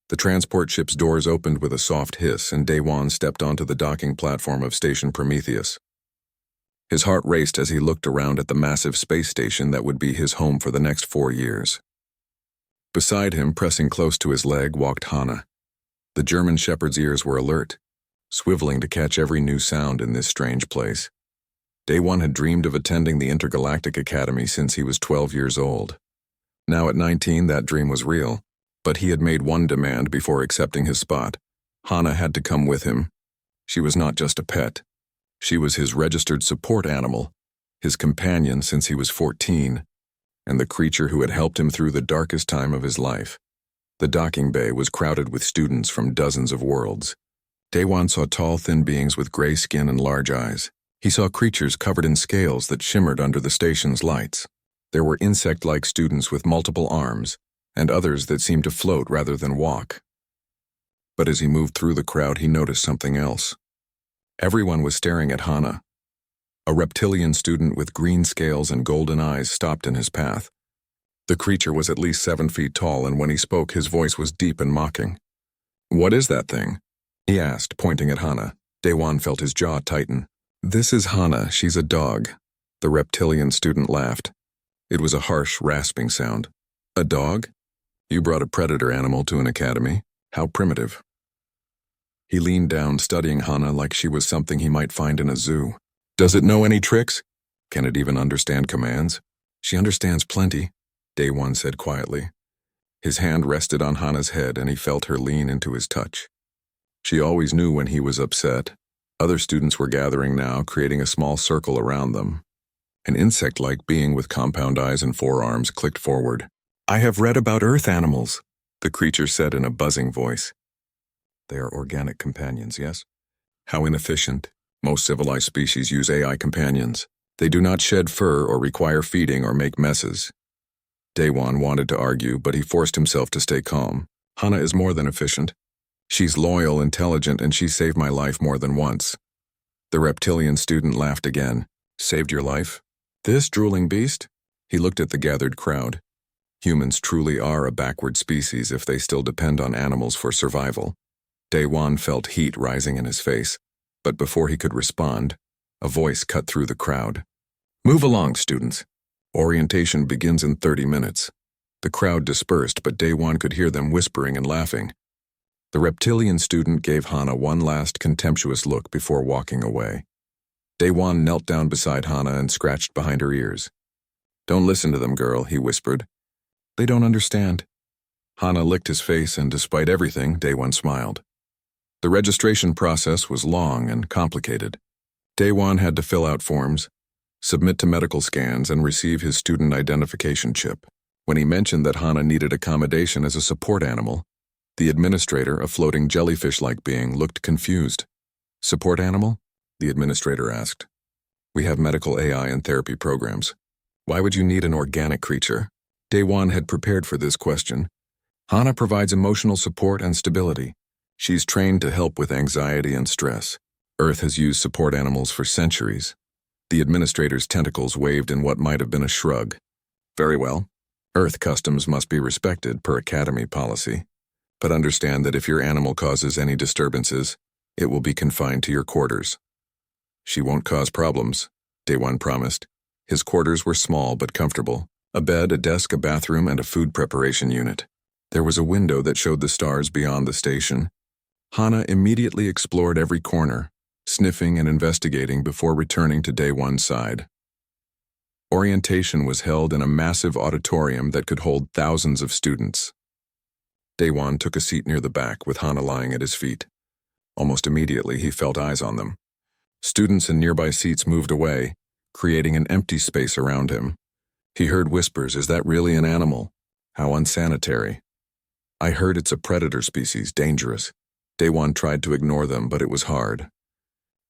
The transport ship's doors opened with a soft hiss, and Daewon stepped onto the docking platform of Station Prometheus. His heart raced as he looked around at the massive space station that would be his home for the next 4 years. Beside him, pressing close to his leg, walked Hana. The German shepherd's ears were alert, swiveling to catch every new sound in this strange place. Daewon had dreamed of attending the Intergalactic Academy since he was 12 years old. Now at 19, that dream was real, but he had made one demand before accepting his spot. Hana had to come with him. She was not just a pet. She was his registered support animal, his companion since he was 14, and the creature who had helped him through the darkest time of his life. The docking bay was crowded with students from dozens of worlds. Daewon saw tall, thin beings with gray skin and large eyes. He saw creatures covered in scales that shimmered under the station's lights. There were insect-like students with multiple arms, and others that seemed to float rather than walk. But as he moved through the crowd, he noticed something else. Everyone was staring at Hana. A reptilian student with green scales and golden eyes stopped in his path. The creature was at least 7 feet tall, and when he spoke, his voice was deep and mocking. "What is that thing?" he asked, pointing at Hana. Daewon felt his jaw tighten. "This is Hana. She's a dog." The reptilian student laughed. It was a harsh, rasping sound. "A dog? You brought a predator animal to an academy? How primitive." He leaned down, studying Hana like she was something he might find in a zoo. "Does it know any tricks? Can it even understand commands?" "She understands plenty," Daewon said quietly. His hand rested on Hana's head, and he felt her lean into his touch. She always knew when he was upset. Other students were gathering now, creating a small circle around them. An insect-like being with compound eyes and 4 arms clicked forward. "I have read about Earth animals," the creature said in a buzzing voice. "They are organic companions, yes? How inefficient. Most civilized species use AI companions. They do not shed fur or require feeding or make messes." Daewon wanted to argue, but he forced himself to stay calm. "Hana is more than efficient. She's loyal, intelligent, and she saved my life more than once." The reptilian student laughed again. "Saved your life? This drooling beast?" He looked at the gathered crowd. Humans truly are a backward species if they still depend on animals for survival. Daewon felt heat rising in his face, but before he could respond, a voice cut through the crowd. "Move along, students. Orientation begins in 30 minutes. The crowd dispersed, but Daewon could hear them whispering and laughing. The reptilian student gave Hana one last contemptuous look before walking away. Daewon knelt down beside Hana and scratched behind her ears. "Don't listen to them, girl," he whispered. "They don't understand." Hana licked his face, and despite everything, Daewon smiled. The registration process was long and complicated. Daewon had to fill out forms, submit to medical scans, and receive his student identification chip. When he mentioned that Hana needed accommodation as a support animal, the administrator, a floating jellyfish-like being, looked confused. "Support animal?" the administrator asked. "We have medical AI and therapy programs. Why would you need an organic creature?" Daewon had prepared for this question. "Hana provides emotional support and stability. She's trained to help with anxiety and stress. Earth has used support animals for centuries." The administrator's tentacles waved in what might have been a shrug. "Very well. Earth customs must be respected per Academy policy. But understand that if your animal causes any disturbances, it will be confined to your quarters." "She won't cause problems," Daewon promised. His quarters were small but comfortable. A bed, a desk, a bathroom, and a food preparation unit. There was a window that showed the stars beyond the station. Hana immediately explored every corner, sniffing and investigating before returning to Daewon's side. Orientation was held in a massive auditorium that could hold thousands of students. Daewon took a seat near the back, with Hana lying at his feet. Almost immediately, he felt eyes on them. Students in nearby seats moved away, creating an empty space around him. He heard whispers. "Is that really an animal? How unsanitary." "I heard it's a predator species, dangerous." Daewon tried to ignore them, but it was hard.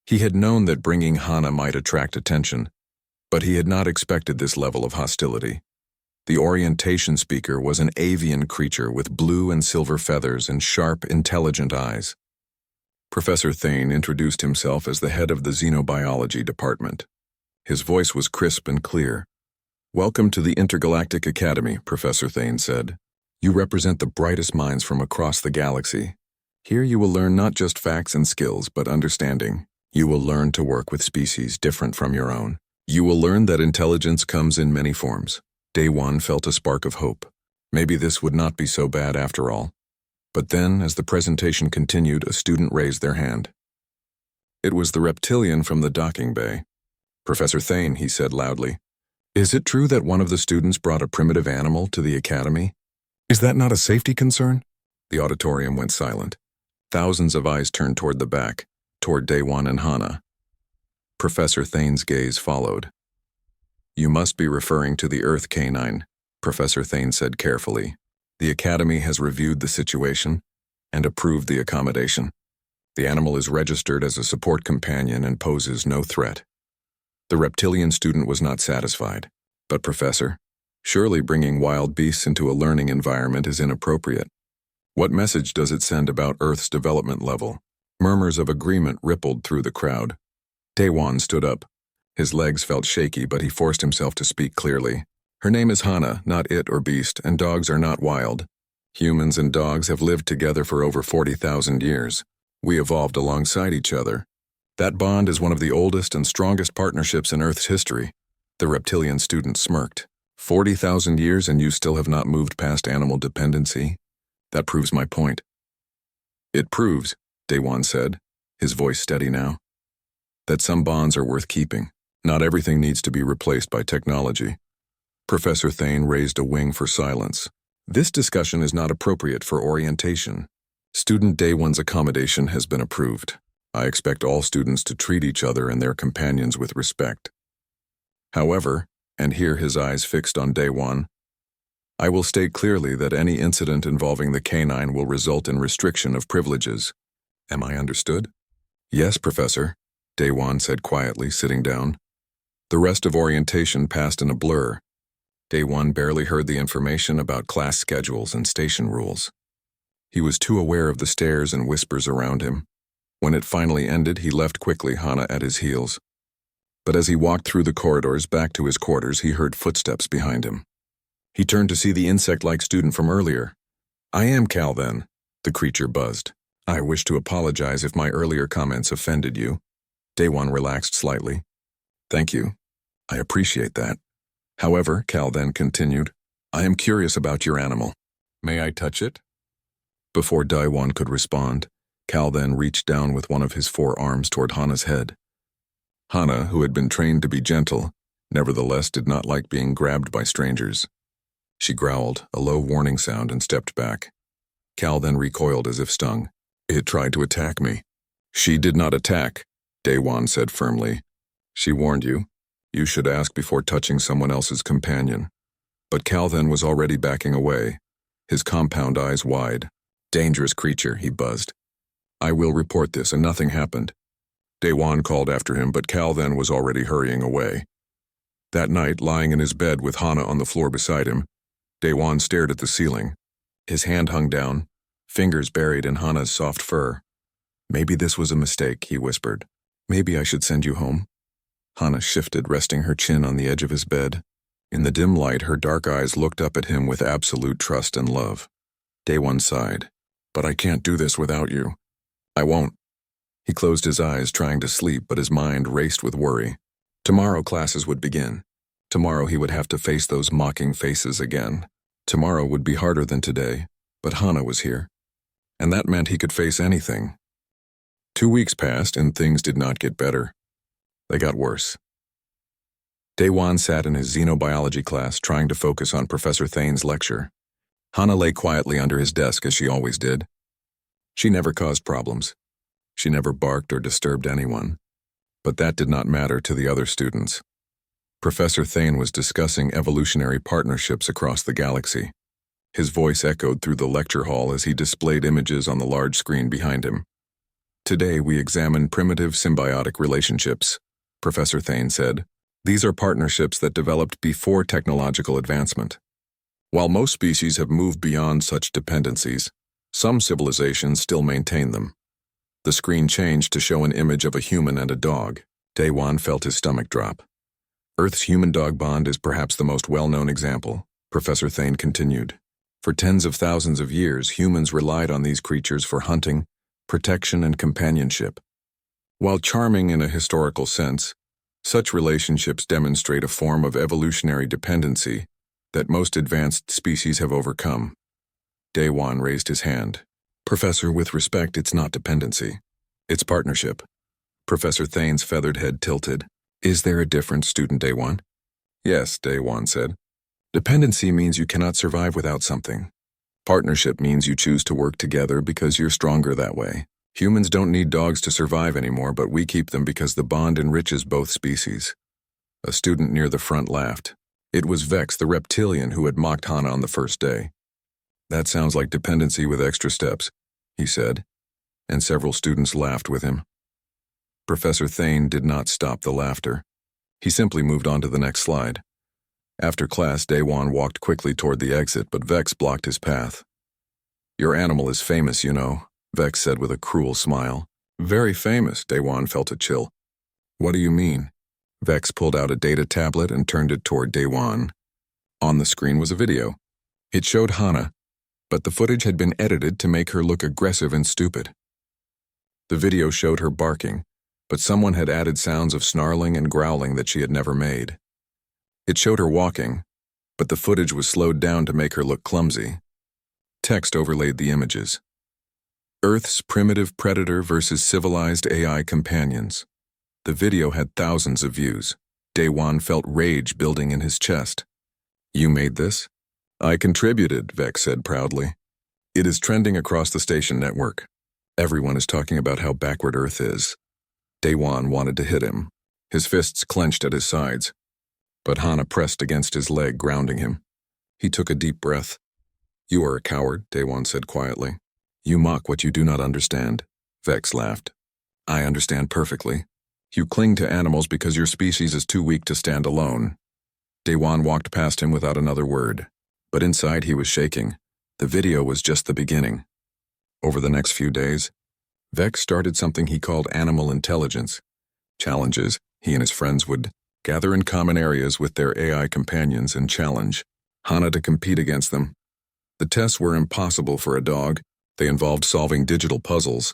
He had known that bringing Hana might attract attention, but he had not expected this level of hostility. The orientation speaker was an avian creature with blue and silver feathers and sharp, intelligent eyes. Professor Thane introduced himself as the head of the xenobiology department. His voice was crisp and clear. "Welcome to the Intergalactic Academy," Professor Thane said. You represent the brightest minds from across the galaxy. Here you will learn not just facts and skills, but understanding. You will learn to work with species different from your own. You will learn that intelligence comes in many forms. Day one felt a spark of hope. Maybe this would not be so bad after all. But then, as the presentation continued, a student raised their hand. It was the reptilian from the docking bay. "Professor Thane," he said loudly, "is it true that one of the students brought a primitive animal to the academy? Is that not a safety concern?" The auditorium went silent. Thousands of eyes turned toward the back, toward Day One and Hana. Professor Thane's gaze followed. "You must be referring to the Earth canine," Professor Thane said carefully. "The Academy has reviewed the situation and approved the accommodation. The animal is registered as a support companion and poses no threat." The reptilian student was not satisfied. "But Professor, surely bringing wild beasts into a learning environment is inappropriate. What message does it send about Earth's development level?" Murmurs of agreement rippled through the crowd. Daewon stood up. His legs felt shaky, but he forced himself to speak clearly. "Her name is Hana, not it or beast, and dogs are not wild. Humans and dogs have lived together for over 40,000 years. We evolved alongside each other. That bond is one of the oldest and strongest partnerships in Earth's history." The reptilian student smirked. 40,000 years and you still have not moved past animal dependency? That proves my point." "It proves," Daewon said, his voice steady now, "that some bonds are worth keeping. Not everything needs to be replaced by technology." Professor Thane raised a wing for silence. "This discussion is not appropriate for orientation. Student Daewon's accommodation has been approved. I expect all students to treat each other and their companions with respect. However," and here his eyes fixed on Daewon, "I will state clearly that any incident involving the canine will result in restriction of privileges. Am I understood?" "Yes, Professor," Daewon said quietly, sitting down. The rest of orientation passed in a blur. Daewon barely heard the information about class schedules and station rules. He was too aware of the stares and whispers around him. When it finally ended, he left quickly, Hana at his heels. But as he walked through the corridors back to his quarters, he heard footsteps behind him. He turned to see the insect-like student from earlier. "I am Cal, then," the creature buzzed. "I wish to apologize if my earlier comments offended you." Daewon relaxed slightly. "Thank you. I appreciate that. However," Cal then continued, "I am curious about your animal. May I touch it?" Before Daewon could respond, Cal then reached down with one of his forearms toward Hana's head. Hana, who had been trained to be gentle, nevertheless did not like being grabbed by strangers. She growled, a low warning sound, and stepped back. Cal then recoiled as if stung. "It tried to attack me." "She did not attack," Daewon said firmly. "She warned you. You should ask before touching someone else's companion." But Cal then was already backing away, his compound eyes wide. "Dangerous creature," he buzzed. "I will report this," and nothing happened. Daewon called after him, but Cal then was already hurrying away. That night, lying in his bed with Hana on the floor beside him, Daewon stared at the ceiling. His hand hung down, fingers buried in Hana's soft fur. "Maybe this was a mistake," he whispered. "Maybe I should send you home." Hana shifted, resting her chin on the edge of his bed. In the dim light, her dark eyes looked up at him with absolute trust and love. Daewon sighed. "But I can't do this without you." "I won't." He closed his eyes, trying to sleep, but his mind raced with worry. Tomorrow classes would begin. Tomorrow he would have to face those mocking faces again. Tomorrow would be harder than today, but Hana was here. And that meant he could face anything. 2 weeks passed, and things did not get better. They got worse. Daewon sat in his xenobiology class, trying to focus on Professor Thane's lecture. Hana lay quietly under his desk, as she always did. She never caused problems. She never barked or disturbed anyone. But that did not matter to the other students. Professor Thane was discussing evolutionary partnerships across the galaxy. His voice echoed through the lecture hall as he displayed images on the large screen behind him. "Today we examine primitive symbiotic relationships," Professor Thane said. "These are partnerships that developed before technological advancement. While most species have moved beyond such dependencies, some civilizations still maintain them." The screen changed to show an image of a human and a dog. Daewon felt his stomach drop. "Earth's human-dog bond is perhaps the most well-known example," Professor Thane continued. For tens of thousands of years, humans relied on these creatures for hunting, protection, and companionship. While charming in a historical sense, such relationships demonstrate a form of evolutionary dependency that most advanced species have overcome. Daewon raised his hand. Professor, with respect, it's not dependency. It's partnership. Professor Thane's feathered head tilted. Is there a difference, Student Daewon? Yes, Daewon said. Dependency means you cannot survive without something. Partnership means you choose to work together because you're stronger that way. Humans don't need dogs to survive anymore, but we keep them because the bond enriches both species. A student near the front laughed. It was Vex, the reptilian who had mocked Hana on the first day. That sounds like dependency with extra steps, he said, and several students laughed with him. Professor Thane did not stop the laughter. He simply moved on to the next slide. After class, Daewon walked quickly toward the exit, but Vex blocked his path. Your animal is famous, you know, Vex said with a cruel smile. Very famous, Daewon felt a chill. What do you mean? Vex pulled out a data tablet and turned it toward Daewon. On the screen was a video. It showed Hana, but the footage had been edited to make her look aggressive and stupid. The video showed her barking, but someone had added sounds of snarling and growling that she had never made. It showed her walking, but the footage was slowed down to make her look clumsy. Text overlaid the images. Earth's primitive predator versus civilized AI companions. The video had thousands of views. Daewon felt rage building in his chest. You made this? I contributed, Vex said proudly. It is trending across the station network. Everyone is talking about how backward Earth is. Daewon wanted to hit him. His fists clenched at his sides. But Hana pressed against his leg, grounding him. He took a deep breath. You are a coward, Daewon said quietly. You mock what you do not understand. Vex laughed. I understand perfectly. You cling to animals because your species is too weak to stand alone. Daewon walked past him without another word. But inside he was shaking. The video was just the beginning. Over the next few days, Vex started something he called animal intelligence. Challenges he and his friends would gather in common areas with their AI companions and challenge Hana to compete against them. The tests were impossible for a dog. They involved solving digital puzzles,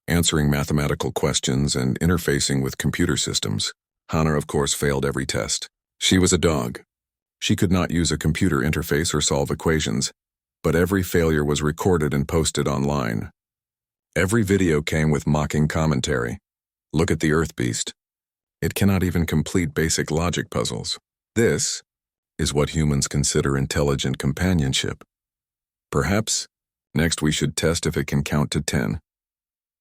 answering mathematical questions, and interfacing with computer systems. Hana, of course, failed every test. She was a dog. She could not use a computer interface or solve equations, but every failure was recorded and posted online. Every video came with mocking commentary. Look at the Earth Beast. It cannot even complete basic logic puzzles. This is what humans consider intelligent companionship. Perhaps next we should test if it can count to 10.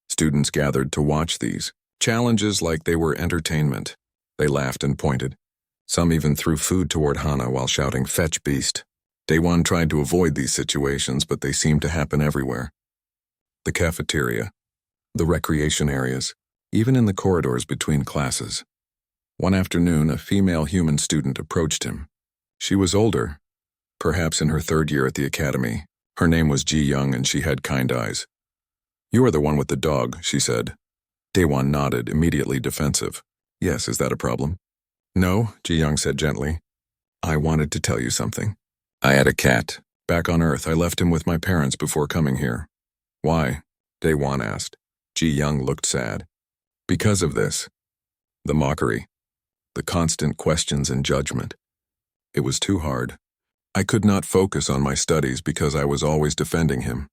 Students gathered to watch these challenges like they were entertainment. They laughed and pointed. Some even threw food toward Hana while shouting, "Fetch, beast." Daewon tried to avoid these situations, but they seemed to happen everywhere. The cafeteria, the recreation areas, even in the corridors between classes. One afternoon, a female human student approached him. She was older, perhaps in her third year at the academy. Her name was Ji Young, and she had kind eyes. You are the one with the dog, she said. Daewon nodded, immediately defensive. Yes, is that a problem? No, Ji Young said gently. I wanted to tell you something. I had a cat. Back on Earth, I left him with my parents before coming here. Why? Daewon asked. Ji Young looked sad. Because of this. The mockery. The constant questions and judgment. It was too hard. I could not focus on my studies because I was always defending him.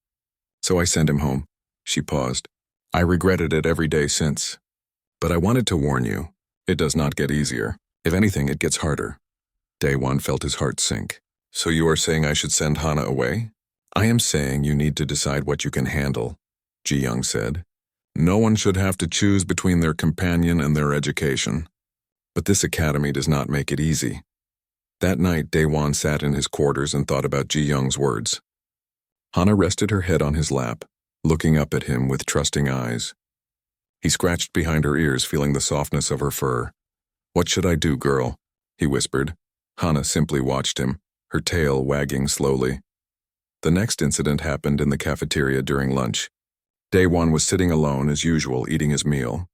So I sent him home. She paused. I regretted it every day since. But I wanted to warn you. It does not get easier. If anything, it gets harder. Daewon felt his heart sink. So you are saying I should send Hana away? I am saying you need to decide what you can handle, Ji Young said. No one should have to choose between their companion and their education. But this academy does not make it easy. That night, Daewon sat in his quarters and thought about Ji Young's words. Hana rested her head on his lap, looking up at him with trusting eyes. He scratched behind her ears, feeling the softness of her fur. What should I do, girl? He whispered. Hana simply watched him, her tail wagging slowly. The next incident happened in the cafeteria during lunch. Daewon was sitting alone as usual, eating his meal.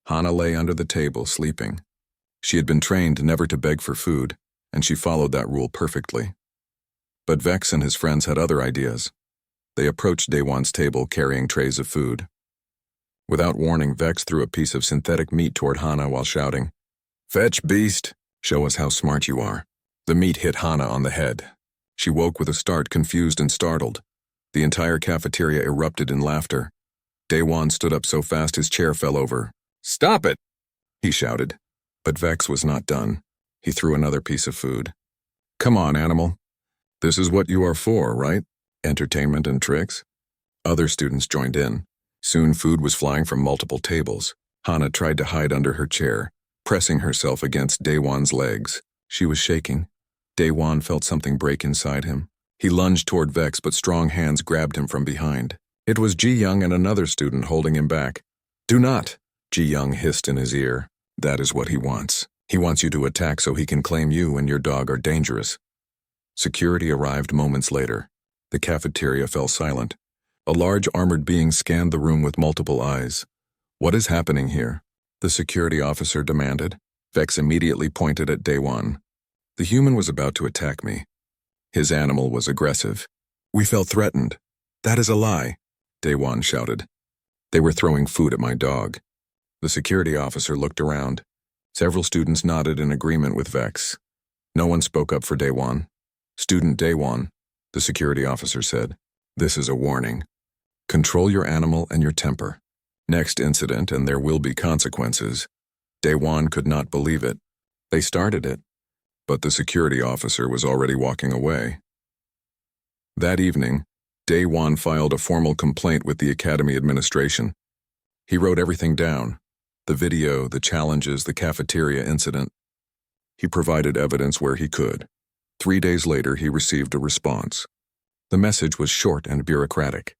Hana lay under the table, sleeping. She had been trained never to beg for food, and she followed that rule perfectly. But Vex and his friends had other ideas. They approached Daewon's table carrying trays of food. Without warning, Vex threw a piece of synthetic meat toward Hana while shouting, "Fetch, beast! Show us how smart you are." The meat hit Hana on the head. She woke with a start, confused and startled. The entire cafeteria erupted in laughter. Daewon stood up so fast his chair fell over. "Stop it!" he shouted. But Vex was not done. He threw another piece of food. "Come on, animal. This is what you are for, right? Entertainment and tricks?" Other students joined in. Soon food was flying from multiple tables. Hana tried to hide under her chair, pressing herself against Daewon's legs. She was shaking. Daewon felt something break inside him. He lunged toward Vex, but strong hands grabbed him from behind. It was Ji-young and another student holding him back. "Do not," Ji-young hissed in his ear. "That is what he wants. He wants you to attack so he can claim you and your dog are dangerous." Security arrived moments later. The cafeteria fell silent. A large armored being scanned the room with multiple eyes. "What is happening here?" the security officer demanded. Vex immediately pointed at Daewon. "The human was about to attack me. His animal was aggressive. We felt threatened." "That is a lie," Daewon shouted. "They were throwing food at my dog." The security officer looked around. Several students nodded in agreement with Vex. No one spoke up for Daewon. "Student Daewon," the security officer said, "this is a warning. Control your animal and your temper. Next incident, and there will be consequences." Daewon could not believe it. They started it, but the security officer was already walking away. That evening, Daewon filed a formal complaint with the academy administration. He wrote everything down: the video, the challenges, the cafeteria incident. He provided evidence where he could. 3 days later, he received a response. The message was short and bureaucratic.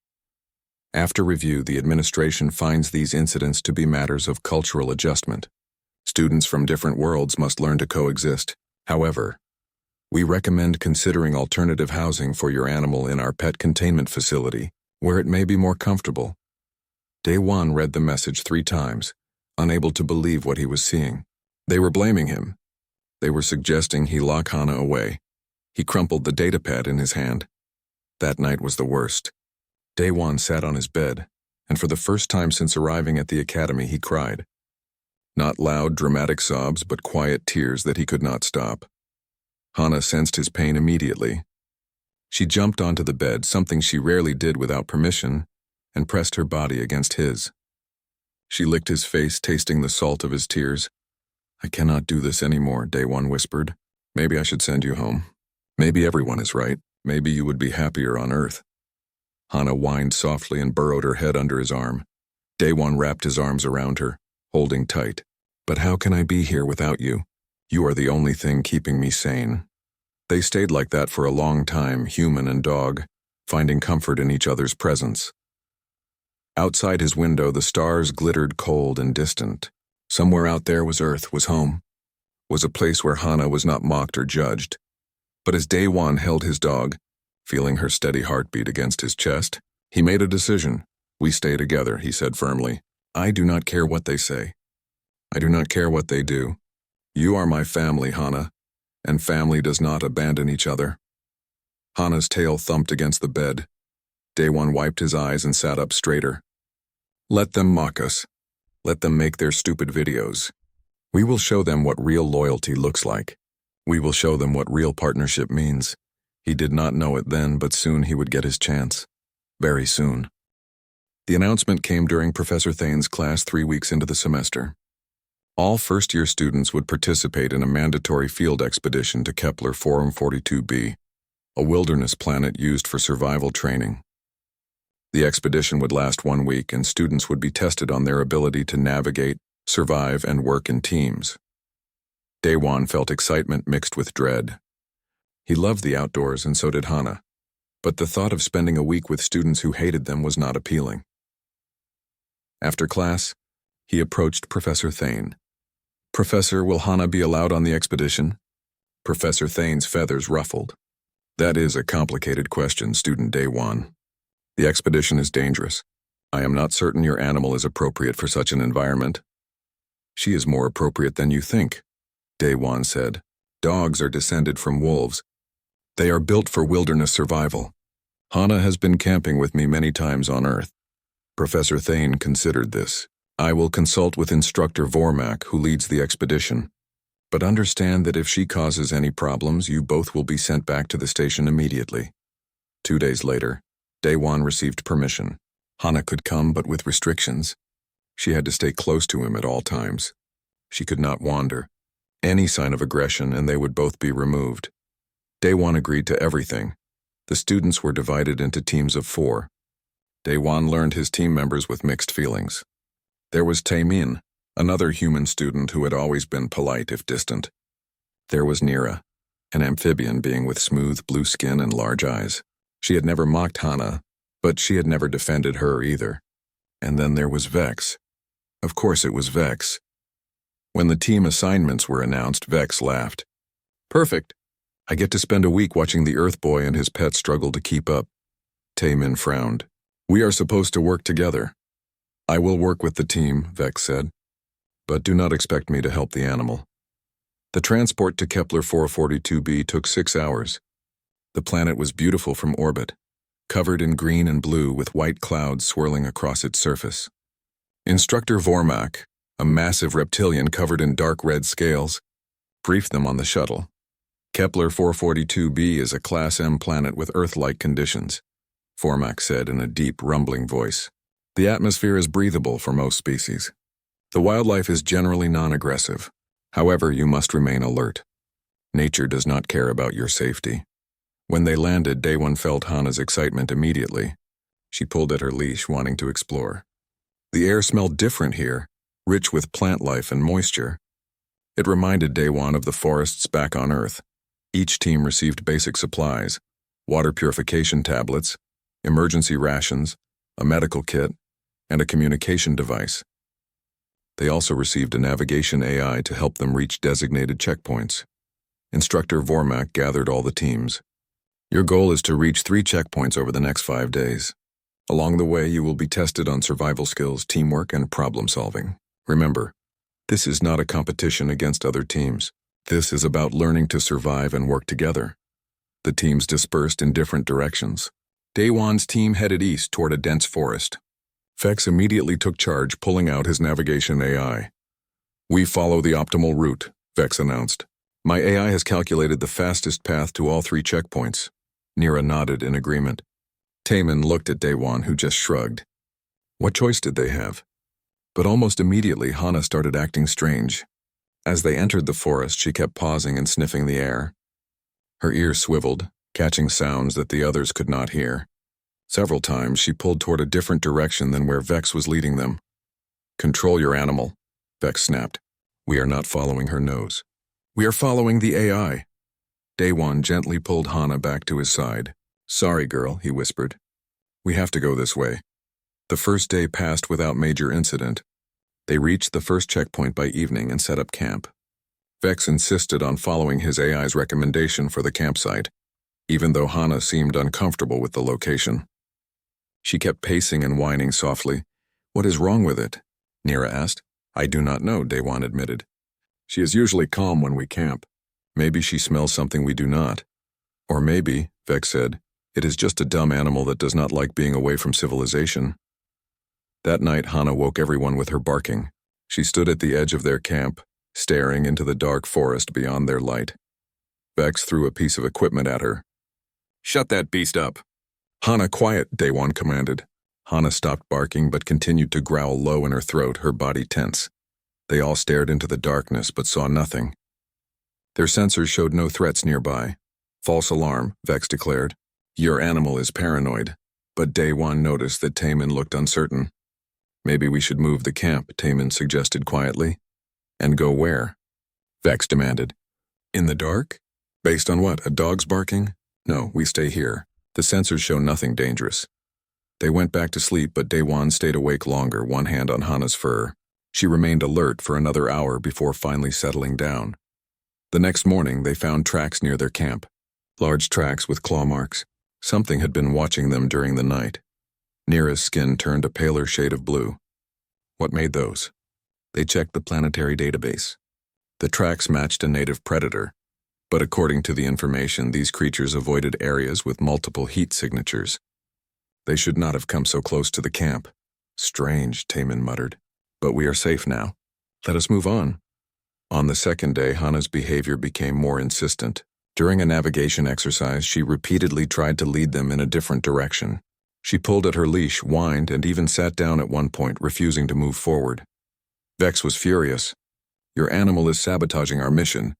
After review, the administration finds these incidents to be matters of cultural adjustment. Students from different worlds must learn to coexist. However, we recommend considering alternative housing for your animal in our pet containment facility, where it may be more comfortable. Daewon read the message 3 times, unable to believe what he was seeing. They were blaming him. They were suggesting he lock Hana away. He crumpled the datapad in his hand. That night was the worst. Daewon sat on his bed, and for the first time since arriving at the academy, he cried. Not loud, dramatic sobs, but quiet tears that he could not stop. Hana sensed his pain immediately. She jumped onto the bed, something she rarely did without permission, and pressed her body against his. She licked his face, tasting the salt of his tears. "I cannot do this anymore," Daewon whispered. "Maybe I should send you home. Maybe everyone is right. Maybe you would be happier on Earth." Hana whined softly and burrowed her head under his arm. Daewon wrapped his arms around her, holding tight. "But how can I be here without you? You are the only thing keeping me sane." They stayed like that for a long time, human and dog, finding comfort in each other's presence. Outside his window, the stars glittered cold and distant. Somewhere out there was Earth, was home, was a place where Hana was not mocked or judged. But as Daewon held his dog, feeling her steady heartbeat against his chest, he made a decision. "We stay together," he said firmly. "I do not care what they say. I do not care what they do. You are my family, Hana, and family does not abandon each other." Hana's tail thumped against the bed. Daewon wiped his eyes and sat up straighter. "Let them mock us. Let them make their stupid videos. We will show them what real loyalty looks like. We will show them what real partnership means." He did not know it then, but soon he would get his chance. Very soon. The announcement came during Professor Thane's class 3 weeks into the semester. All first-year students would participate in a mandatory field expedition to Kepler Forum 42b, a wilderness planet used for survival training. The expedition would last 1 week, and students would be tested on their ability to navigate, survive, and work in teams. Daewon felt excitement mixed with dread. He loved the outdoors, and so did Hana, but the thought of spending a week with students who hated them was not appealing. After class, he approached Professor Thane. "Professor, will Hana be allowed on the expedition?" Professor Thane's feathers ruffled. "That is a complicated question, Student Daewon. The expedition is dangerous. I am not certain your animal is appropriate for such an environment." "She is more appropriate than you think," Daewon said. "Dogs are descended from wolves. They are built for wilderness survival. Hana has been camping with me many times on Earth. Professor Thane considered this. I will consult with Instructor Vormak, who leads the expedition. But understand that if she causes any problems, you both will be sent back to the station immediately. 2 days later, Daewon received permission. Hana could come, but with restrictions. She had to stay close to him at all times. She could not wander. Any sign of aggression, and they would both be removed. Daewon agreed to everything. The students were divided into teams of 4. Daewon learned his team members with mixed feelings. There was Taemin, another human student who had always been polite if distant. There was Nira, an amphibian being with smooth blue skin and large eyes. She had never mocked Hana, but she had never defended her either. And then there was Vex. Of course it was Vex. When the team assignments were announced, Vex laughed. Perfect. I get to spend a week watching the Earth Boy and his pet struggle to keep up. Taemin frowned. We are supposed to work together. I will work with the team, Vex said. But do not expect me to help the animal. The transport to Kepler 442b took 6 hours. The planet was beautiful from orbit, covered in green and blue with white clouds swirling across its surface. Instructor Vormak, a massive reptilian covered in dark red scales, briefed them on the shuttle. Kepler 442b is a Class M planet with Earth-like conditions, Vormak said in a deep, rumbling voice. The atmosphere is breathable for most species. The wildlife is generally non-aggressive. However, you must remain alert. Nature does not care about your safety. When they landed, Daewon felt Hana's excitement immediately. She pulled at her leash, wanting to explore. The air smelled different here, rich with plant life and moisture. It reminded Daewon of the forests back on Earth. Each team received basic supplies, water purification tablets, emergency rations, a medical kit, and a communication device. They also received a navigation AI to help them reach designated checkpoints. Instructor Vormak gathered all the teams. Your goal is to reach 3 checkpoints over the next 5 days. Along the way, you will be tested on survival skills, teamwork, and problem solving. Remember, this is not a competition against other teams. This is about learning to survive and work together. The teams dispersed in different directions. Daewon's team headed east toward a dense forest. Vex immediately took charge, pulling out his navigation AI. We follow the optimal route, Vex announced. My AI has calculated the fastest path to all 3 checkpoints. Nira nodded in agreement. Taemin looked at Daewon, who just shrugged. What choice did they have? But almost immediately, Hana started acting strange. As they entered the forest, she kept pausing and sniffing the air. Her ears swiveled, catching sounds that the others could not hear. Several times, she pulled toward a different direction than where Vex was leading them. Control your animal, Vex snapped. We are not following her nose. We are following the AI. Daewon gently pulled Hana back to his side. Sorry, girl, he whispered. We have to go this way. The first day passed without major incident. They reached the first checkpoint by evening and set up camp. Vex insisted on following his AI's recommendation for the campsite, even though Hana seemed uncomfortable with the location. She kept pacing and whining softly. What is wrong with it? Nira asked. I do not know, Daewon admitted. She is usually calm when we camp. Maybe she smells something we do not. Or maybe, Vex said, it is just a dumb animal that does not like being away from civilization. That night, Hana woke everyone with her barking. She stood at the edge of their camp, staring into the dark forest beyond their light. Vex threw a piece of equipment at her. Shut that beast up. Hana, quiet, Daewon commanded. Hana stopped barking but continued to growl low in her throat, her body tense. They all stared into the darkness but saw nothing. Their sensors showed no threats nearby. False alarm, Vex declared. Your animal is paranoid. But Daewon noticed that Taemin looked uncertain. Maybe we should move the camp, Taemin suggested quietly. And go where? Vex demanded. In the dark? Based on what, a dog's barking? No, we stay here. The sensors show nothing dangerous. They went back to sleep, but Daewon stayed awake longer, one hand on Hana's fur. She remained alert for another hour before finally settling down. The next morning, they found tracks near their camp. Large tracks with claw marks. Something had been watching them during the night. Nira's skin turned a paler shade of blue. What made those? They checked the planetary database. The tracks matched a native predator. But according to the information, these creatures avoided areas with multiple heat signatures. They should not have come so close to the camp. Strange, Taemin muttered. But we are safe now. Let us move on. On the second day, Hana's behavior became more insistent. During a navigation exercise, she repeatedly tried to lead them in a different direction. She pulled at her leash, whined, and even sat down at one point, refusing to move forward. Vex was furious. Your animal is sabotaging our mission.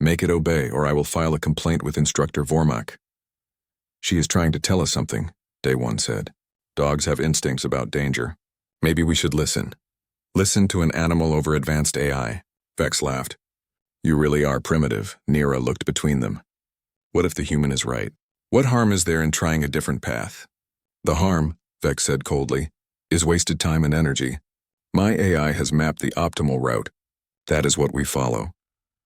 Make it obey, or I will file a complaint with Instructor Vormak. She is trying to tell us something, Day One said. Dogs have instincts about danger. Maybe we should listen. Listen to an animal over advanced AI. Vex laughed. You really are primitive. Nira looked between them. What if the human is right? What harm is there in trying a different path? The harm, Vex said coldly, is wasted time and energy. My AI has mapped the optimal route. That is what we follow.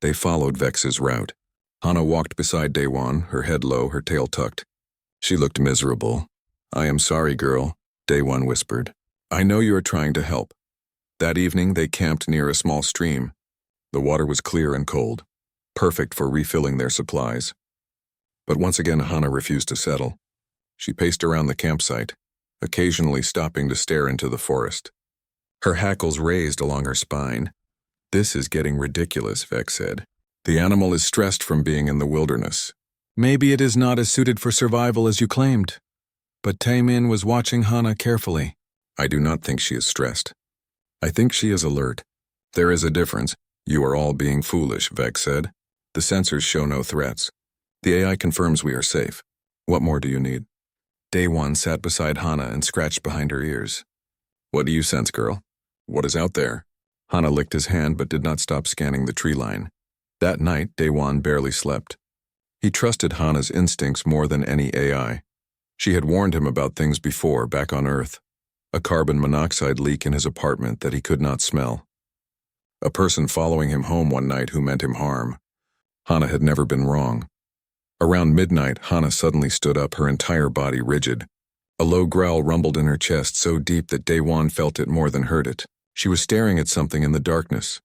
They followed Vex's route. Hana walked beside Daewon, her head low, her tail tucked. She looked miserable. I am sorry, girl, Daewon whispered. I know you are trying to help. That evening, they camped near a small stream. The water was clear and cold, perfect for refilling their supplies. But once again, Hana refused to settle. She paced around the campsite, occasionally stopping to stare into the forest. Her hackles raised along her spine. This is getting ridiculous, Vex said. The animal is stressed from being in the wilderness. Maybe it is not as suited for survival as you claimed. But Taemin was watching Hana carefully. I do not think she is stressed. I think she is alert. There is a difference. You are all being foolish, Vex said. The sensors show no threats. The AI confirms we are safe. What more do you need? Daewon sat beside Hana and scratched behind her ears. What do you sense, girl? What is out there? Hana licked his hand but did not stop scanning the tree line. That night, Daewon barely slept. He trusted Hana's instincts more than any AI. She had warned him about things before, back on Earth. A carbon monoxide leak in his apartment that he could not smell. A person following him home one night who meant him harm. Hana had never been wrong. Around midnight, Hana suddenly stood up, her entire body rigid. A low growl rumbled in her chest so deep that Daewon felt it more than heard it. She was staring at something in the darkness.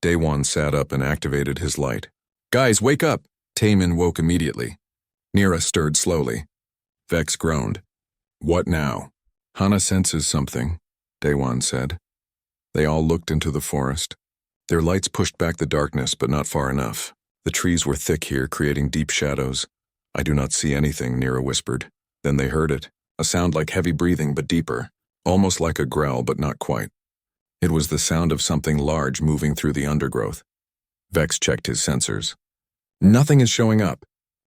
Daewon sat up and activated his light. Guys, wake up! Taemin woke immediately. Nira stirred slowly. Vex groaned. What now? Hana senses something, Daewon said. They all looked into the forest. Their lights pushed back the darkness, but not far enough. The trees were thick here, creating deep shadows. I do not see anything, Nira whispered. Then they heard it, a sound like heavy breathing but deeper, almost like a growl but not quite. It was the sound of something large moving through the undergrowth. Vex checked his sensors. Nothing is showing up.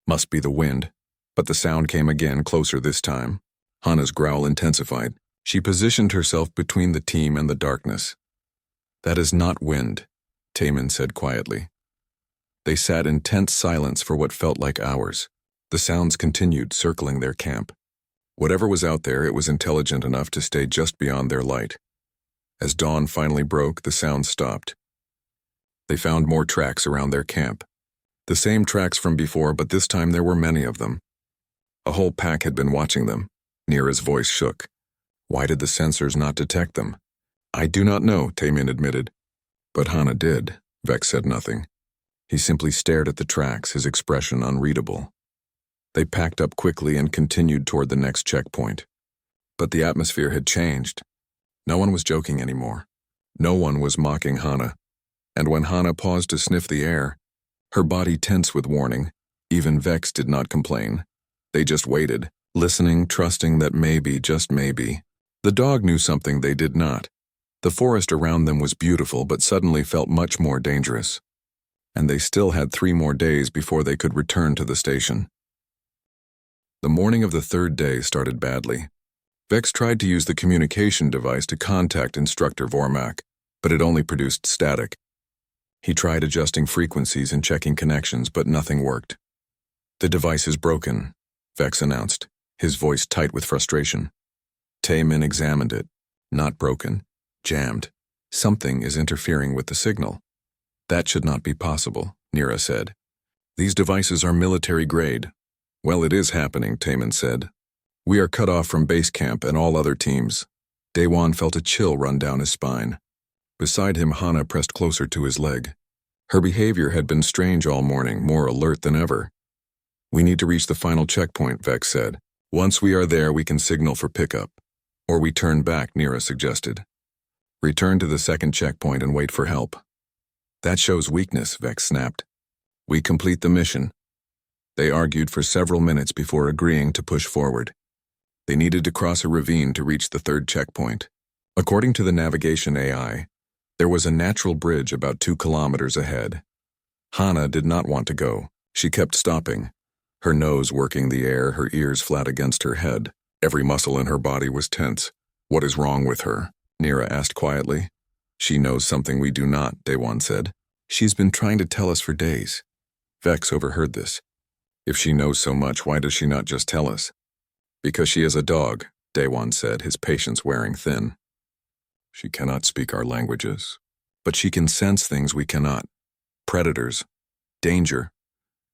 Must be the wind. But the sound came again, closer this time. Hana's growl intensified. She positioned herself between the team and the darkness. That is not wind, Taemin said quietly. They sat in tense silence for what felt like hours. The sounds continued, circling their camp. Whatever was out there, it was intelligent enough to stay just beyond their light. As dawn finally broke, the sound stopped. They found more tracks around their camp. The same tracks from before, but this time there were many of them. A whole pack had been watching them. Nira's voice shook. Why did the sensors not detect them? I do not know, Taemin admitted. But Hana did. Vex said nothing. He simply stared at the tracks, his expression unreadable. They packed up quickly and continued toward the next checkpoint. But the atmosphere had changed. No one was joking anymore. No one was mocking Hana. And when Hana paused to sniff the air, her body tense with warning, even Vex did not complain. They just waited, listening, trusting that maybe, just maybe. The dog knew something they did not. The forest around them was beautiful, but suddenly felt much more dangerous. And they still had 3 more days before they could return to the station. The morning of the 3rd day started badly. Vex tried to use the communication device to contact Instructor Vormak, but it only produced static. He tried adjusting frequencies and checking connections, but nothing worked. The device is broken, Vex announced, his voice tight with frustration. Taemin examined it. Not broken, jammed. Something is interfering with the signal. That should not be possible, Nira said. These devices are military grade. Well, it is happening, Taemin said. We are cut off from base camp and all other teams. Daewon felt a chill run down his spine. Beside him, Hana pressed closer to his leg. Her behavior had been strange all morning, more alert than ever. "We need to reach the final checkpoint," Vex said. "Once we are there, we can signal for pickup." "Or we turn back," Nira suggested. "Return to the second checkpoint and wait for help." "That shows weakness," Vex snapped. "We complete the mission." They argued for several minutes before agreeing to push forward. They needed to cross a ravine to reach the third checkpoint. According to the navigation AI, there was a natural bridge about 2 kilometers ahead. Hana did not want to go. She kept stopping, her nose working the air, her ears flat against her head. Every muscle in her body was tense. "What is wrong with her?" Nira asked quietly. "She knows something we do not," Daewon said. "She's been trying to tell us for days." Vex overheard this. "If she knows so much, why does she not just tell us?" "Because she is a dog," Daewon said, his patience wearing thin. "She cannot speak our languages, but she can sense things we cannot. Predators, danger.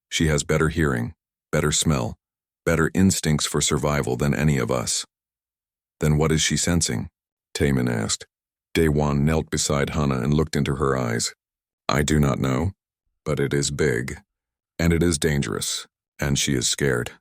She has better hearing, better smell, better instincts for survival than any of us." "Then what is she sensing?" Taemin asked. Daewon knelt beside Hana and looked into her eyes. "I do not know, but it is big, and it is dangerous, and she is scared."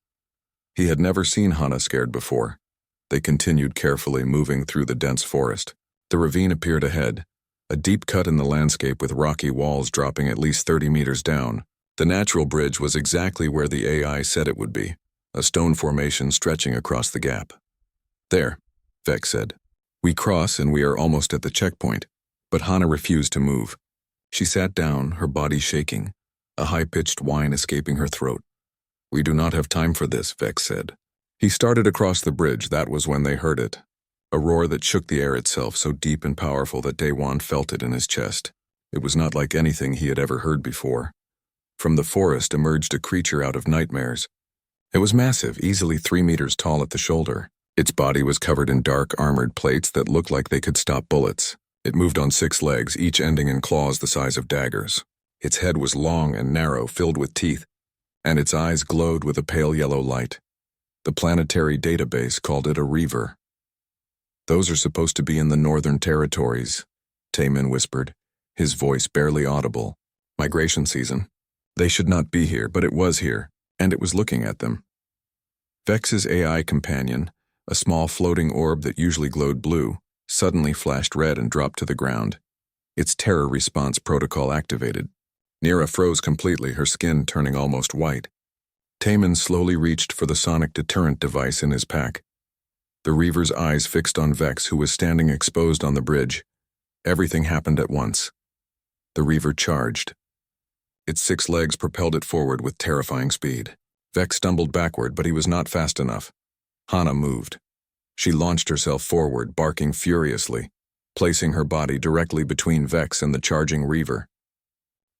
He had never seen Hana scared before. They continued carefully, moving through the dense forest. The ravine appeared ahead, a deep cut in the landscape with rocky walls dropping at least 30 meters down. The natural bridge was exactly where the AI said it would be, a stone formation stretching across the gap. "There," Vex said. "We cross and we are almost at the checkpoint." But Hana refused to move. She sat down, her body shaking, a high-pitched whine escaping her throat. "We do not have time for this," Vex said. He started across the bridge. That was when they heard it. A roar that shook the air itself, so deep and powerful that Daewon felt it in his chest. It was not like anything he had ever heard before. From the forest emerged a creature out of nightmares. It was massive, easily 3 meters tall at the shoulder. Its body was covered in dark, armored plates that looked like they could stop bullets. It moved on 6 legs, each ending in claws the size of daggers. Its head was long and narrow, filled with teeth, and its eyes glowed with a pale yellow light. The planetary database called it a reaver. "Those are supposed to be in the northern territories," Taemin whispered, his voice barely audible. "Migration season. They should not be here, but it was here, and it was looking at them." Vex's AI companion, a small floating orb that usually glowed blue, suddenly flashed red and dropped to the ground. Its terror response protocol activated. Nira froze completely, her skin turning almost white. Taemin slowly reached for the sonic deterrent device in his pack. The Reaver's eyes fixed on Vex, who was standing exposed on the bridge. Everything happened at once. The Reaver charged. Its 6 legs propelled it forward with terrifying speed. Vex stumbled backward, but he was not fast enough. Hana moved. She launched herself forward, barking furiously, placing her body directly between Vex and the charging Reaver.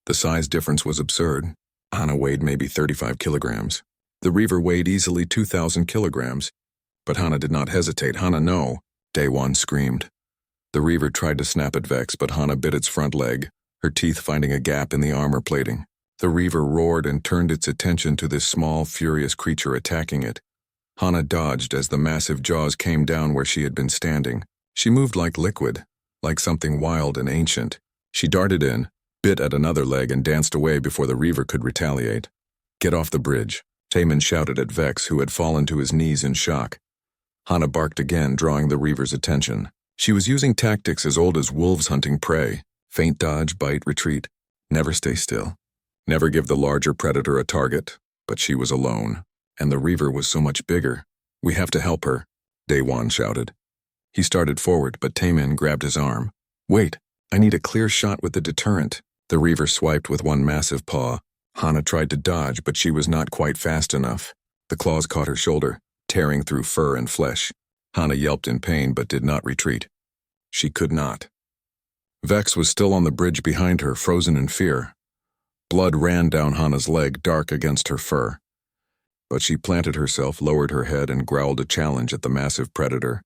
The size difference was absurd. Hana weighed maybe 35 kilograms. The Reaver weighed easily 2,000 kilograms. But Hana did not hesitate. "Hana, no!" Daewon screamed. The Reaver tried to snap at Vex, but Hana bit its front leg, her teeth finding a gap in the armor plating. The Reaver roared and turned its attention to this small, furious creature attacking it. Hana dodged as the massive jaws came down where she had been standing. She moved like liquid, like something wild and ancient. She darted in, bit at another leg, and danced away before the Reaver could retaliate. "Get off the bridge," Taemin shouted at Vex, who had fallen to his knees in shock. Hana barked again, drawing the Reaver's attention. She was using tactics as old as wolves hunting prey. Feint dodge, bite, retreat. Never stay still. Never give the larger predator a target. But she was alone, and the Reaver was so much bigger. "We have to help her," Daewon shouted. He started forward, but Taemin grabbed his arm. "Wait, I need a clear shot with the deterrent." The Reaver swiped with one massive paw. Hana tried to dodge, but she was not quite fast enough. The claws caught her shoulder, tearing through fur and flesh. Hana yelped in pain but did not retreat. She could not. Vex was still on the bridge behind her, frozen in fear. Blood ran down Hana's leg, dark against her fur. But she planted herself, lowered her head, and growled a challenge at the massive predator.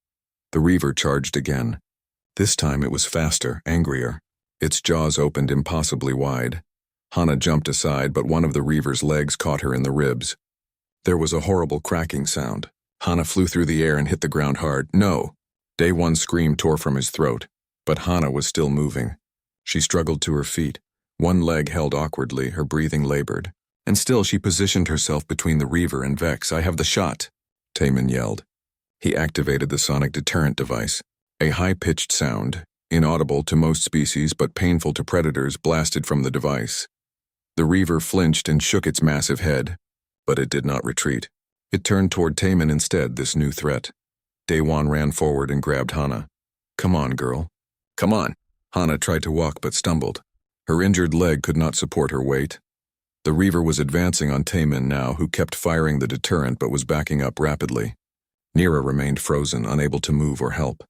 The Reaver charged again. This time it was faster, angrier. Its jaws opened impossibly wide. Hana jumped aside, but one of the Reaver's legs caught her in the ribs. There was a horrible cracking sound. Hana flew through the air and hit the ground hard. "No!" Daewon's scream tore from his throat, but Hana was still moving. She struggled to her feet, One leg held awkwardly, her breathing labored. And still she positioned herself between the Reaver and Vex. "I have the shot," Taman yelled. He activated the sonic deterrent device. A high-pitched sound, inaudible to most species but painful to predators, blasted from the device. The Reaver flinched and shook its massive head, but it did not retreat. It turned toward Taman instead, this new threat. Daewon ran forward and grabbed Hana. "Come on, girl. Come on." Hana tried to walk but stumbled. Her injured leg could not support her weight. The Reaver was advancing on Taman now, who kept firing the deterrent but was backing up rapidly. Nira remained frozen, unable to move or help.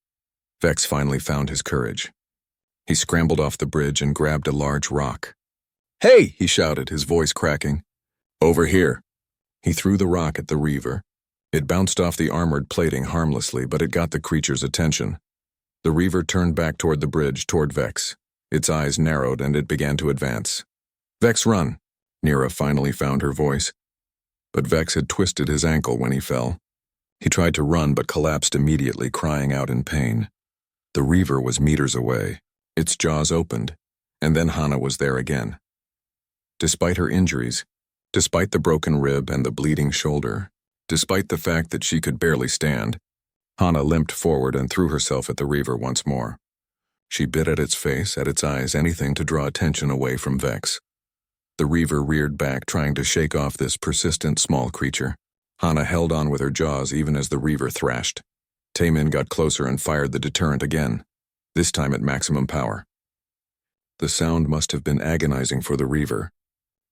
Vex finally found his courage. He scrambled off the bridge and grabbed a large rock. "Hey!" he shouted, his voice cracking. "Over here." He threw the rock at the Reaver. It bounced off the armored plating harmlessly, but it got the creature's attention. The Reaver turned back toward the bridge, toward Vex. Its eyes narrowed and it began to advance. "Vex, run!" Nira finally found her voice. But Vex had twisted his ankle when he fell. He tried to run but collapsed immediately, crying out in pain. The Reaver was meters away. Its jaws opened, and then Hana was there again. Despite her injuries, despite the broken rib and the bleeding shoulder, despite the fact that she could barely stand, Hana limped forward and threw herself at the Reaver once more. She bit at its face, at its eyes, anything to draw attention away from Vex. The Reaver reared back, trying to shake off this persistent small creature. Hana held on with her jaws even as the Reaver thrashed. Taman got closer and fired the deterrent again, this time at maximum power. The sound must have been agonizing for the Reaver.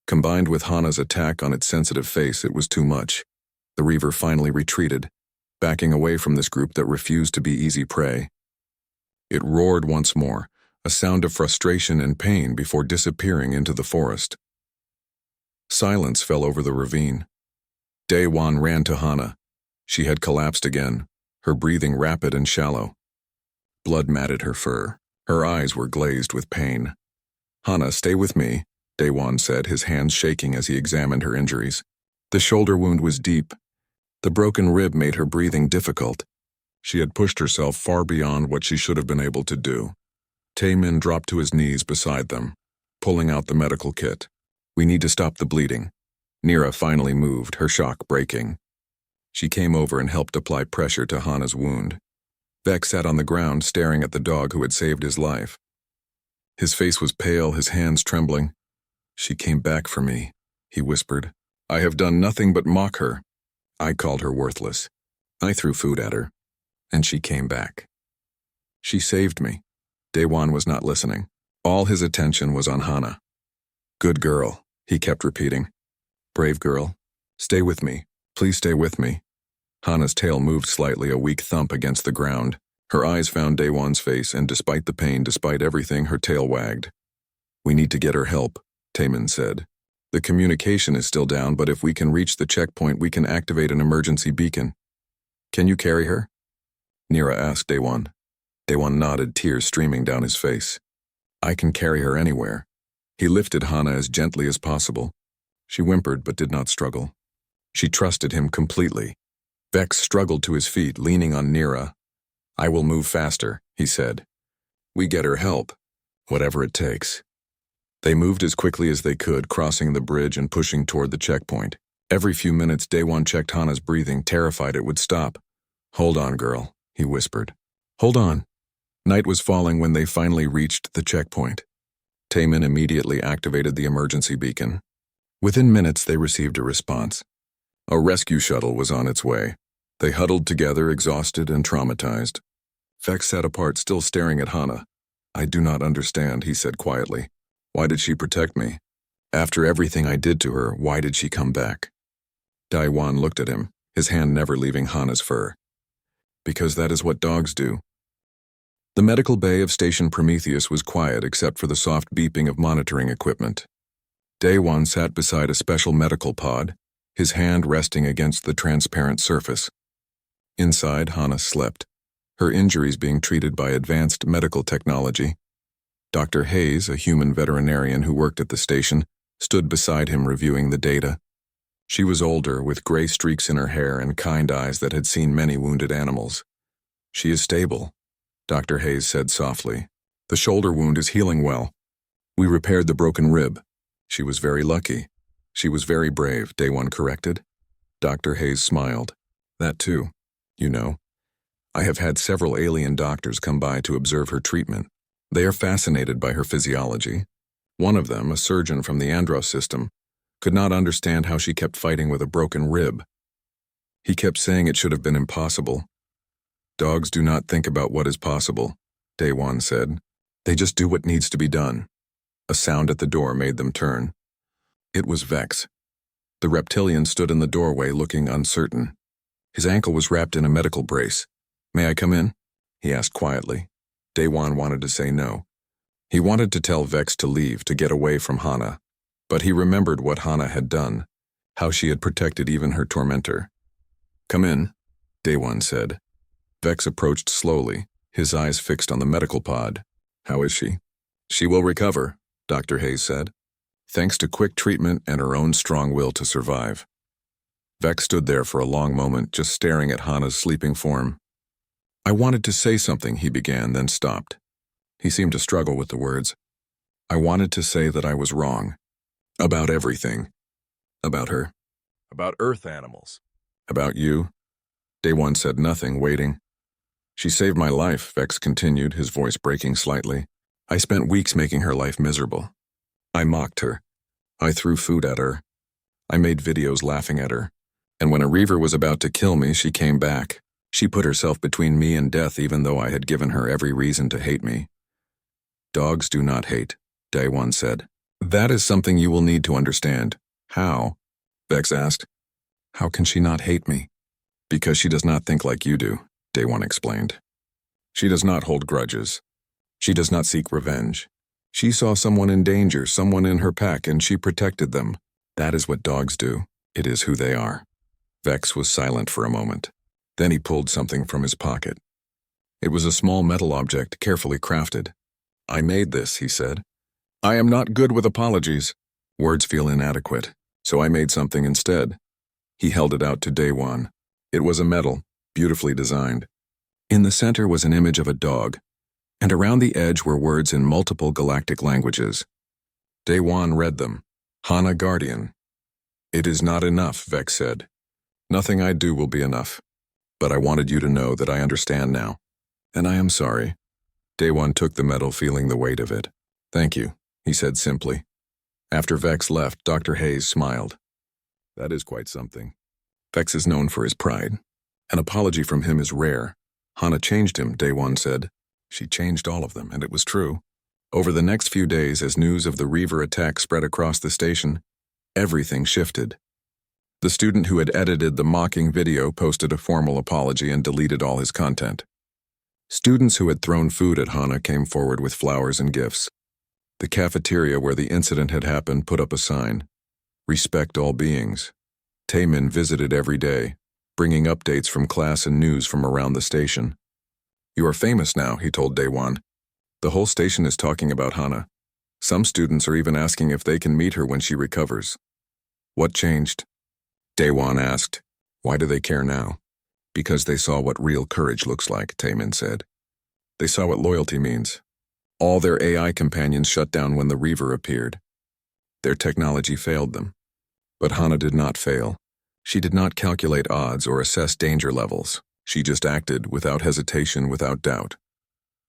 Combined with Hana's attack on its sensitive face, it was too much. The Reaver finally retreated, backing away from this group that refused to be easy prey. It roared once more, a sound of frustration and pain before disappearing into the forest. Silence fell over the ravine. Daewon ran to Hana. She had collapsed again, her breathing rapid and shallow. Blood matted her fur. Her eyes were glazed with pain. "Hana, stay with me," Daewon said, his hands shaking as he examined her injuries. The shoulder wound was deep. The broken rib made her breathing difficult. She had pushed herself far beyond what she should have been able to do. Taman dropped to his knees beside them, pulling out the medical kit. "We need to stop the bleeding." Nira finally moved, her shock breaking. She came over and helped apply pressure to Hana's wound. Vex sat on the ground, staring at the dog who had saved his life. His face was pale, his hands trembling. "She came back for me," he whispered. "I have done nothing but mock her. I called her worthless. I threw food at her, and she came back. She saved me." Daewon was not listening. All his attention was on Hana. "Good girl," he kept repeating. "Brave girl. Stay with me. Please stay with me." Hana's tail moved slightly, a weak thump against the ground. Her eyes found Daewon's face, and despite the pain, despite everything, her tail wagged. "We need to get her help," Taman said. "The communication is still down, but if we can reach the checkpoint, we can activate an emergency beacon. Can you carry her?" Nira asked Daewon. Daewon nodded, tears streaming down his face. "I can carry her anywhere." He lifted Hana as gently as possible. She whimpered but did not struggle. She trusted him completely. Vex struggled to his feet, leaning on Nira. "I will move faster," he said. "We get her help, whatever it takes." They moved as quickly as they could, crossing the bridge and pushing toward the checkpoint. Every few minutes, Daewon checked Hana's breathing, terrified it would stop. "Hold on, girl," he whispered. "Hold on." Night was falling when they finally reached the checkpoint. Taman immediately activated the emergency beacon. Within minutes, they received a response. A rescue shuttle was on its way. They huddled together, exhausted and traumatized. Vex sat apart, still staring at Hana. "I do not understand," he said quietly. "Why did she protect me? After everything I did to her, why did she come back?" Daewon looked at him, his hand never leaving Hana's fur. "Because that is what dogs do." The medical bay of Station Prometheus was quiet except for the soft beeping of monitoring equipment. Daewon sat beside a special medical pod, his hand resting against the transparent surface. Inside, Hana slept, her injuries being treated by advanced medical technology. Dr. Hayes, a human veterinarian who worked at the station, stood beside him reviewing the data. She was older, with gray streaks in her hair and kind eyes that had seen many wounded animals. "She is stable," Dr. Hayes said softly. "The shoulder wound is healing well." We repaired the broken rib. She was very lucky. She was very brave, Day-One corrected. Dr. Hayes smiled. That too. You know, I have had several alien doctors come by to observe her treatment. They are fascinated by her physiology. One of them, a surgeon from the Andros system, could not understand how she kept fighting with a broken rib. He kept saying it should have been impossible. Dogs do not think about what is possible, Day-One said. They just do what needs to be done. A sound at the door made them turn. It was Vex. The reptilian stood in the doorway looking uncertain. His ankle was wrapped in a medical brace. May I come in? He asked quietly. Day-One wanted to say no. He wanted to tell Vex to leave, to get away from Hana. But he remembered what Hana had done, how she had protected even her tormentor. Come in, Day-One said. Vex approached slowly, his eyes fixed on the medical pod. How is she? She will recover, Dr. Hayes said, thanks to quick treatment and her own strong will to survive. Vex stood there for a long moment, just staring at Hana's sleeping form. I wanted to say something, he began, then stopped. He seemed to struggle with the words. I wanted to say that I was wrong. About everything. About her. About Earth animals. About you. Day-One said nothing, waiting. She saved my life, Vex continued, his voice breaking slightly. I spent weeks making her life miserable. I mocked her. I threw food at her. I made videos laughing at her. And when a Reaver was about to kill me, she came back. She put herself between me and death even though I had given her every reason to hate me. Dogs do not hate, Day-One said. That is something you will need to understand. How? Vex asked. How can she not hate me? Because she does not think like you do, Day-One explained. She does not hold grudges. She does not seek revenge. She saw someone in danger, someone in her pack, and she protected them. That is what dogs do. It is who they are. Vex was silent for a moment. Then he pulled something from his pocket. It was a small metal object, carefully crafted. I made this, he said. I am not good with apologies. Words feel inadequate, so I made something instead. He held it out to Day-One. It was a medal, beautifully designed. In the center was an image of a dog, and around the edge were words in multiple galactic languages. Day-One read them. Hana Guardian. It is not enough, Vex said. Nothing I do will be enough. But I wanted you to know that I understand now. And I am sorry. Day-One took the medal, feeling the weight of it. Thank you, he said simply. After Vex left, Dr. Hayes smiled. That is quite something. Vex is known for his pride. An apology from him is rare. Hana changed him, Day-One said. She changed all of them, and it was true. Over the next few days, as news of the Reaver attack spread across the station, everything shifted. The student who had edited the mocking video posted a formal apology and deleted all his content. Students who had thrown food at Hana came forward with flowers and gifts. The cafeteria where the incident had happened put up a sign. Respect all beings. Taemin visited every day, bringing updates from class and news from around the station. You are famous now, he told Day-One. The whole station is talking about Hana. Some students are even asking if they can meet her when she recovers. What changed? Day-One asked. Why do they care now? Because they saw what real courage looks like, Taemin said. They saw what loyalty means. All their AI companions shut down when the Reaver appeared. Their technology failed them. But Hana did not fail. She did not calculate odds or assess danger levels. She just acted without hesitation, without doubt.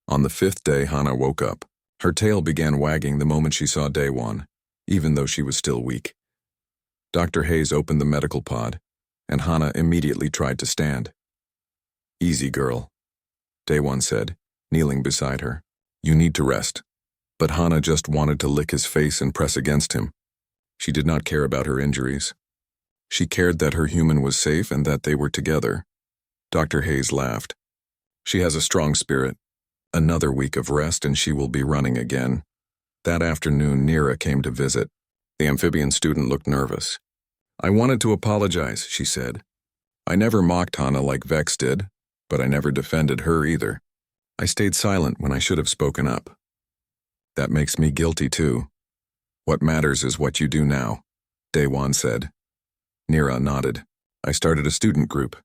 On the 5th day, Hana woke up. Her tail began wagging the moment she saw Day-One, even though she was still weak. Dr. Hayes opened the medical pod, and Hana immediately tried to stand. Easy, girl, Day-One said, kneeling beside her. You need to rest. But Hana just wanted to lick his face and press against him. She did not care about her injuries. She cared that her human was safe and that they were together. Dr. Hayes laughed. She has a strong spirit. Another week of rest and she will be running again. That afternoon, Nira came to visit. The amphibian student looked nervous. I wanted to apologize, she said. I never mocked Hana like Vex did, but I never defended her either. I stayed silent when I should have spoken up. That makes me guilty too. What matters is what you do now, Day-One said. Nira nodded. I started a student group.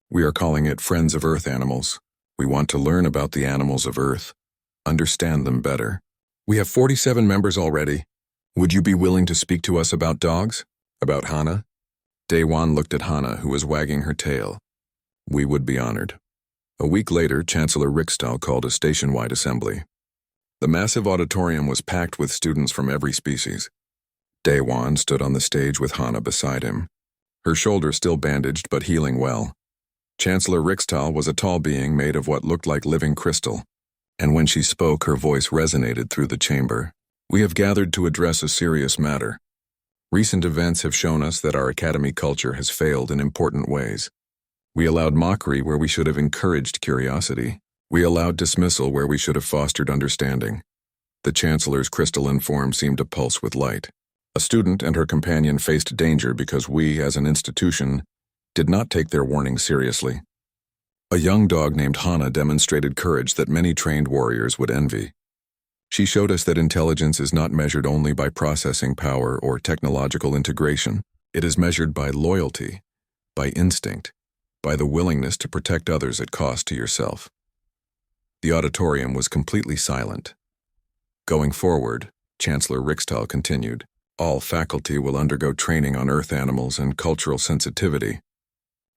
We are calling it Friends of Earth Animals. We want to learn about the animals of Earth, understand them better. We have 47 members already. Would you be willing to speak to us about dogs? About Hana? Daewon looked at Hana, who was wagging her tail. We would be honored. A week later, Chancellor Rickstow called a station-wide assembly. The massive auditorium was packed with students from every species. Daewon stood on the stage with Hana beside him, her shoulder still bandaged but healing well. Chancellor Rickstow was a tall being made of what looked like living crystal, and when she spoke, her voice resonated through the chamber. We have gathered to address a serious matter. Recent events have shown us that our academy culture has failed in important ways. We allowed mockery where we should have encouraged curiosity. We allowed dismissal where we should have fostered understanding. The Chancellor's crystalline form seemed to pulse with light. A student and her companion faced danger because we, as an institution, did not take their warning seriously. A young dog named Hana demonstrated courage that many trained warriors would envy. She showed us that intelligence is not measured only by processing power or technological integration. It is measured by loyalty, by instinct, by the willingness to protect others at cost to yourself. The auditorium was completely silent. Going forward, Chancellor Rickstow continued, all faculty will undergo training on Earth animals and cultural sensitivity.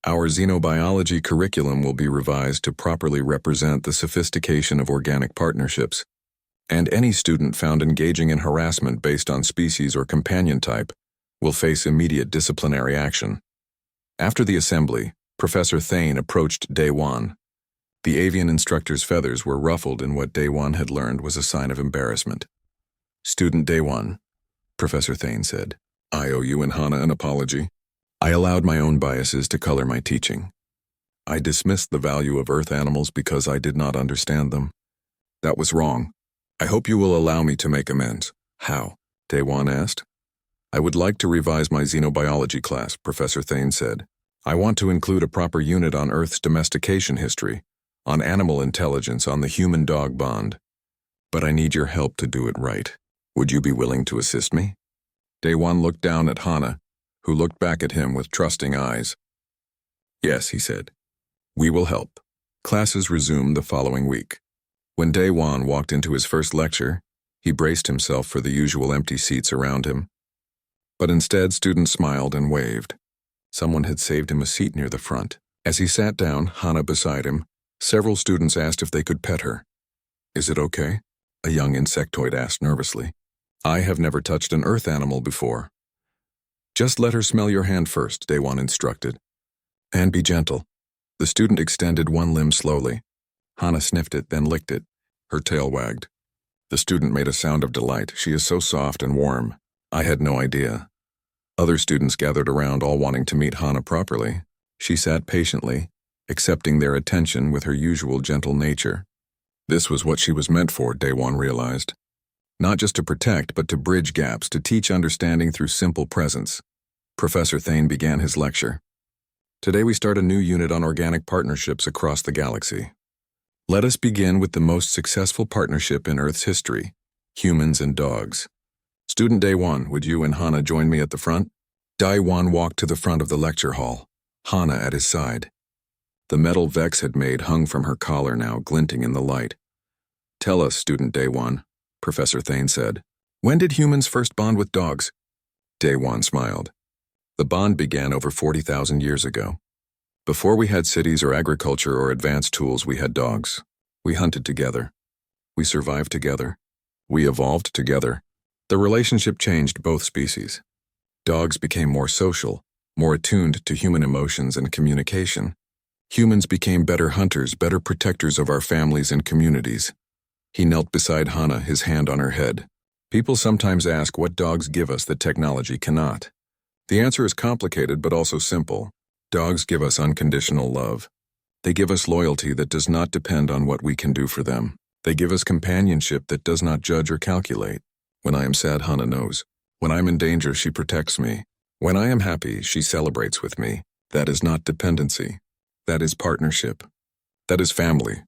Our xenobiology curriculum will be revised to properly represent the sophistication of organic partnerships, and any student found engaging in harassment based on species or companion type will face immediate disciplinary action. After the assembly, Professor Thane approached Daewon. The avian instructor's feathers were ruffled in what Daewon had learned was a sign of embarrassment. Student Daewon, Professor Thane said, I owe you and Hana an apology. I allowed my own biases to color my teaching. I dismissed the value of Earth animals because I did not understand them. That was wrong. I hope you will allow me to make amends. How? Daewon asked. I would like to revise my xenobiology class, Professor Thane said. I want to include a proper unit on Earth's domestication history, on animal intelligence, on the human-dog bond. But I need your help to do it right. Would you be willing to assist me? Daewon looked down at Hana, who looked back at him with trusting eyes. Yes, he said. We will help. Classes resumed the following week. When Daewon walked into his first lecture, he braced himself for the usual empty seats around him. But instead, students smiled and waved. Someone had saved him a seat near the front. As he sat down, Hana beside him, several students asked if they could pet her. Is it okay? A young insectoid asked nervously. I have never touched an Earth animal before. Just let her smell your hand first, Daewon instructed. And be gentle. The student extended one limb slowly. Hana sniffed it, then licked it. Her tail wagged. The student made a sound of delight. She is so soft and warm. I had no idea. Other students gathered around, all wanting to meet Hana properly. She sat patiently, accepting their attention with her usual gentle nature. This was what she was meant for, Daewon realized. Not just to protect, but to bridge gaps, to teach understanding through simple presence. Professor Thane began his lecture. Today we start a new unit on organic partnerships across the galaxy. Let us begin with the most successful partnership in Earth's history, humans and dogs. Student Daewon, would you and Hana join me at the front? Daewon walked to the front of the lecture hall, Hana at his side. The metal Vex had made hung from her collar now, glinting in the light. Tell us, Student Daewon, Professor Thane said. When did humans first bond with dogs? Daewon smiled. The bond began over 40,000 years ago. Before we had cities or agriculture or advanced tools, we had dogs. We hunted together. We survived together. We evolved together. The relationship changed both species. Dogs became more social, more attuned to human emotions and communication. Humans became better hunters, better protectors of our families and communities. He knelt beside Hana, his hand on her head. People sometimes ask what dogs give us that technology cannot. The answer is complicated but also simple. Dogs give us unconditional love. They give us loyalty that does not depend on what we can do for them. They give us companionship that does not judge or calculate. When I am sad, Hana knows. When I am in danger, she protects me. When I am happy, she celebrates with me. That is not dependency. That is partnership. That is family.